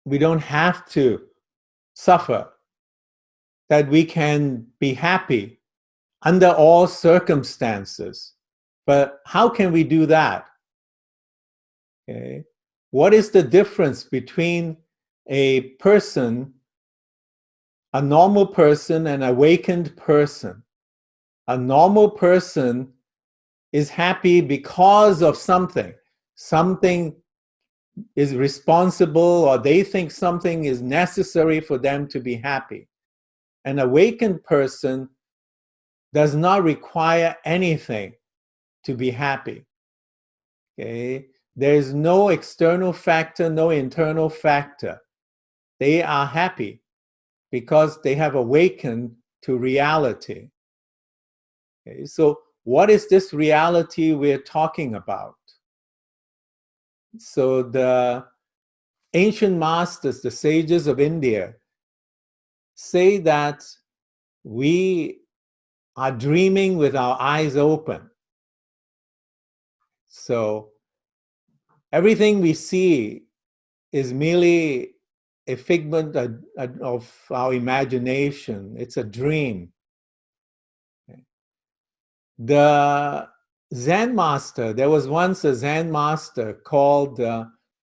we don't have to suffer, that we can be happy under all circumstances. But how can we do that? Okay. What is the difference between a person, a normal person, and an awakened person? A normal person is happy because of something. Something is responsible, or they think something is necessary for them to be happy. An awakened person does not require anything to be happy. Okay? There is no external factor, no internal factor. They are happy because they have awakened to reality. Okay? So what is this reality we're talking about? So the ancient masters, the sages of India, say that we are dreaming with our eyes open. So everything we see is merely a figment of our imagination. It's a dream. The Zen Master, there was once a Zen Master called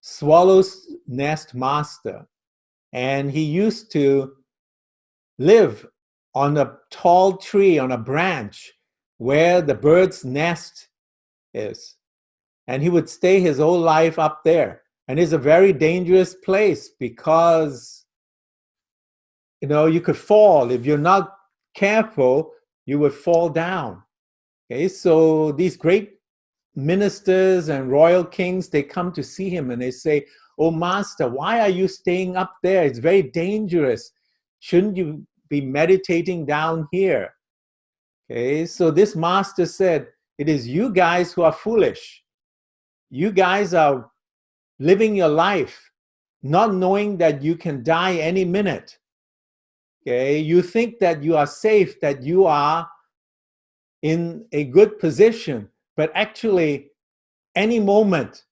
Swallow's Nest Master, and he used to live on a tall tree, on a branch where the bird's nest is. And he would stay his whole life up there. And it's a very dangerous place because, you could fall. If you're not careful, you would fall down. Okay, so these great ministers and royal kings, they come to see him and they say, "Oh, master, why are you staying up there? It's very dangerous. Shouldn't you be meditating down here?" Okay, so this master said, "It is you guys who are foolish. You guys are living your life not knowing that you can die any minute. Okay, you think that you are safe, that you are in a good position, but actually any moment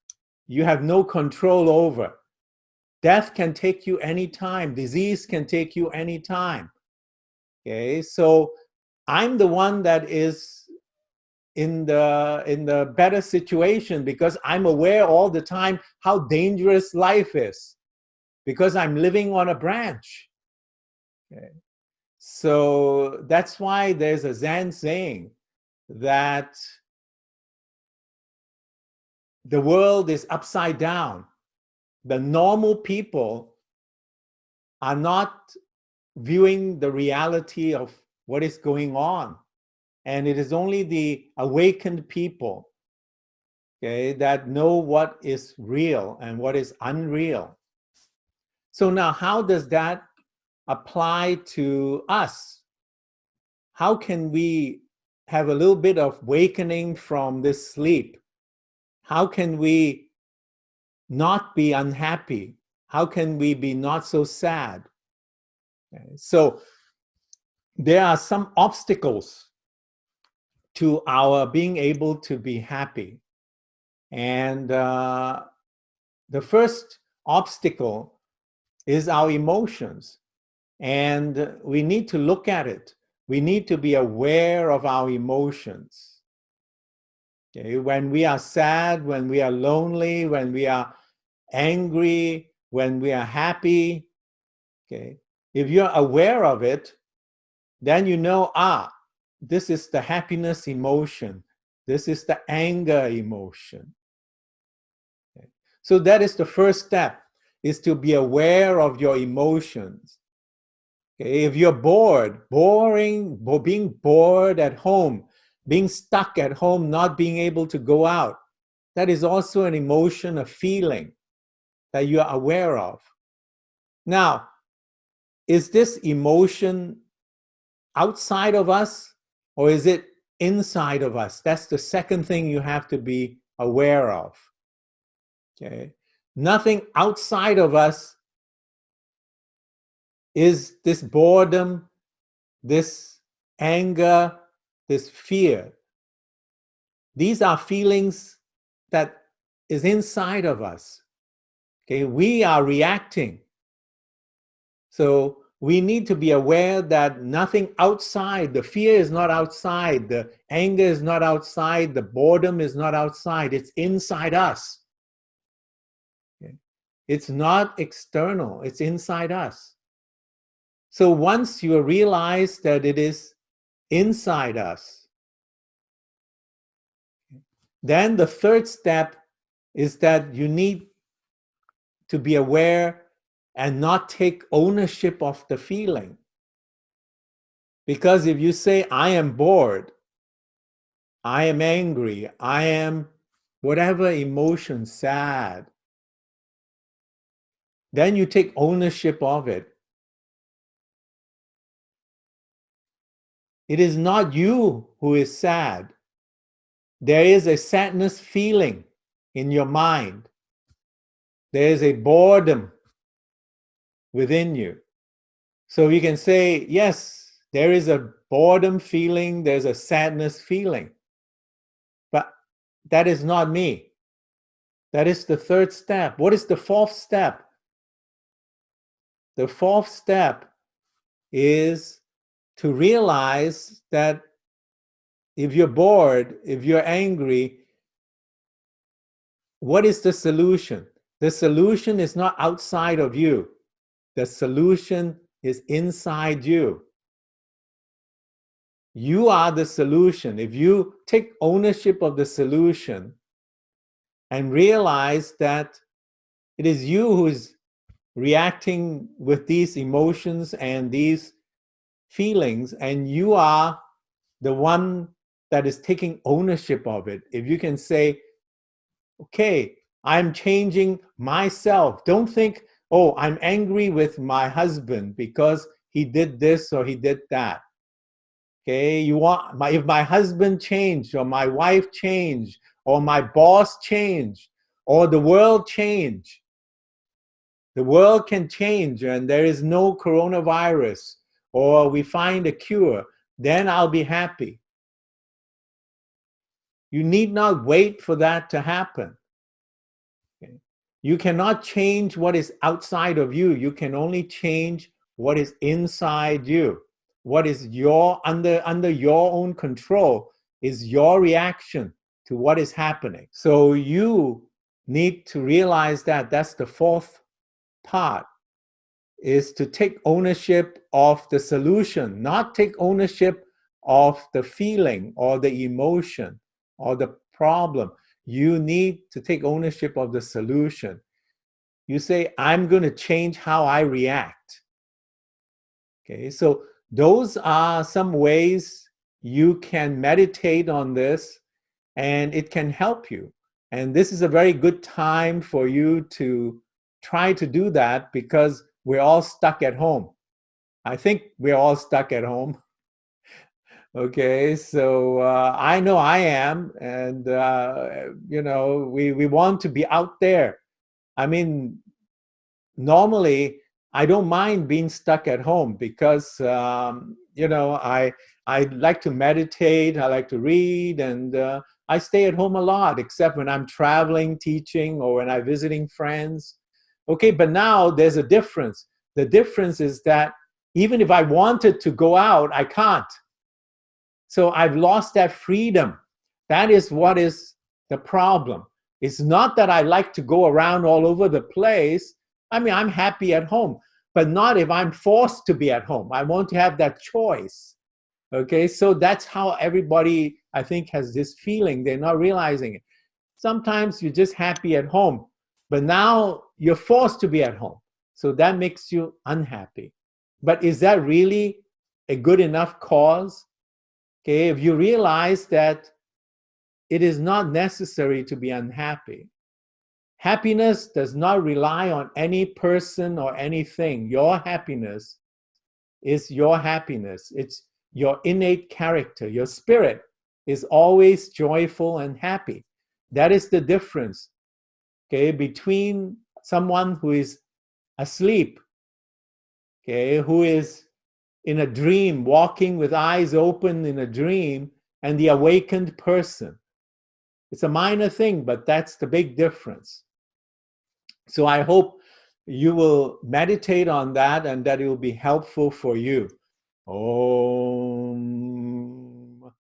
you have no control over. Death can take you anytime. Disease can take you anytime." Okay, so I'm the one that is in the better situation because I'm aware all the time how dangerous life is because I'm living on a branch. Okay. So that's why there's a Zen saying that the world is upside down. The normal people are not viewing the reality of what is going on. And it is only the awakened people, okay, that know what is real and what is unreal. So now, how does that apply to us? How can we have a little bit of awakening from this sleep? How can we not be unhappy? How can we be not so sad? Okay. So there are some obstacles to our being able to be happy. And the first obstacle is our emotions. And we need to look at it. We need to be aware of our emotions. Okay? When we are sad, when we are lonely, when we are angry, when we are happy, okay? If you're aware of it, then you know, this is the happiness emotion. This is the anger emotion. Okay? So that is the first step, is to be aware of your emotions. Okay? If you're being bored at home, being stuck at home, not being able to go out, that is also an emotion, a feeling that you are aware of. Now, is this emotion outside of us or is it inside of us? That's the second thing you have to be aware of. Okay? Nothing outside of us is this boredom, this anger, this fear. These are feelings that is inside of us. Okay, we are reacting So we need to be aware that nothing outside, the fear is not outside, the anger is not outside, the boredom is not outside, it's inside us. Okay? It's not external, it's inside us. So once you realize that it is inside us, then the third step is that you need to be aware and not take ownership of the feeling. Because if you say, I am bored, I am angry, I am whatever emotion, sad, then you take ownership of it. It is not you who is sad. There is a sadness feeling in your mind. There is a boredom within you. So you can say, yes, there is a boredom feeling, there's a sadness feeling. But that is not me. That is the third step. What is the fourth step? The fourth step is to realize that if you're bored, if you're angry, what is the solution? The solution is not outside of you. The solution is inside you. You are the solution. If you take ownership of the solution and realize that it is you who is reacting with these emotions and these feelings, and you are the one that is taking ownership of it. If you can say, okay, I'm changing myself. Don't think, oh, I'm angry with my husband because he did this or he did that. Okay, if my husband changed or my wife changed or my boss changed or the world changed, the world can change and there is no coronavirus or we find a cure, then I'll be happy. You need not wait for that to happen. Okay? You cannot change what is outside of you. You can only change what is inside you. What is under your own control is your reaction to what is happening. So you need to realize that that's the fourth part, is to take ownership of the solution, not take ownership of the feeling or the emotion or the problem. You need to take ownership of the solution. You say, I'm going to change how I react. Okay, so those are some ways you can meditate on this and it can help you. And this is a very good time for you to try to do that because we're all stuck at home. I think we're all stuck at home. Okay, so I know I am, and we want to be out there. I mean, normally I don't mind being stuck at home because I like to meditate, I like to read, and I stay at home a lot, except when I'm traveling, teaching, or when I'm visiting friends. Okay, but now there's a difference. The difference is that even if I wanted to go out, I can't. So I've lost that freedom. That is what is the problem. It's not that I like to go around all over the place. I mean, I'm happy at home, but not if I'm forced to be at home. I want to have that choice. Okay, so that's how everybody, I think, has this feeling. They're not realizing it. Sometimes you're just happy at home, but now you're forced to be at home. So that makes you unhappy. But is that really a good enough cause? Okay, if you realize that it is not necessary to be unhappy. Happiness does not rely on any person or anything. Your happiness is your happiness. It's your innate character. Your spirit is always joyful and happy. That is the difference, okay, between someone who is asleep, okay, who is in a dream, walking with eyes open in a dream, and the awakened person. It's a minor thing, but that's the big difference. So I hope you will meditate on that and that it will be helpful for you. Om